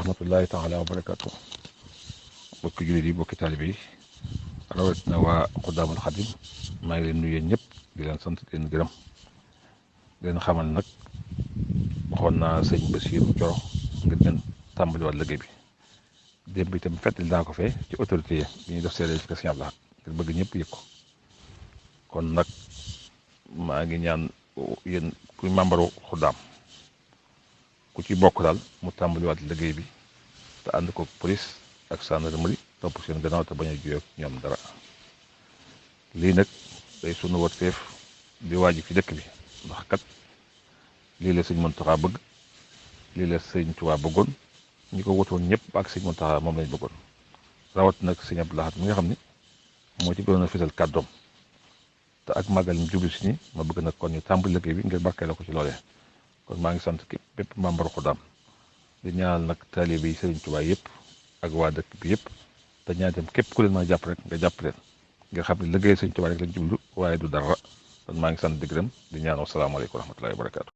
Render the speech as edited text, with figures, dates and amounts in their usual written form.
rahmatullahi taala wa barakaatu bokki jullit yi bokki taalibe yi rawatina waa Xudaamul Xadim maa ngi leen nuyu yéen ñëpp di leen sant di leen gërëm di leen xamal nag waxoon naa sëñ Basiiru Coro ngir leen tàmbaliwaat liggéey bi démb itam fàttali naa ko fee ci autorité yi bi ñuy def certification la ngir bëgg ñëpp yëg ko kon nag maa ngi ñaan yéen kuy membre Xudaam ku ci bokk daal mu tàmbaliwaat liggéey bi te ànd ko police ak gendarmerie topp seen gannaaw te bañ a juyoo ak ñoom dara lii nag day sunu warteef di waajib ci dëkk bi ndax kat lii la sëñ Muntaxa bëgg lii la sëñ Tuubaa bëggoon ñi ko wutoon ñëpp ak sëñ Muntaxa moom lañ bëggoon rawat nag sëñ Abdou Lahad mi nga xam ne moo ci gënoon a fisal kàddoom te ak màggal mi jublu si ni ma bëgg nag kon ñu tàmbali liggéey bi ngir barkeeloo ko ci loolee kon maa ngi sant bépp membre Xudaam di ñaanal nag taalibe yi Sëriñ Tuubaa yëpp ak waa dëkk bi yëpp te ñaan itam képp ku leen mën a jàpp rek nga jàpp leen nga xam ne liggéey Sëriñ Tuubaa rek lañ jublu waaye du dara kon maa ngi sant di gërëm di ñaan wasalaamaaleykum wa rahmatullahi wa barakaatu.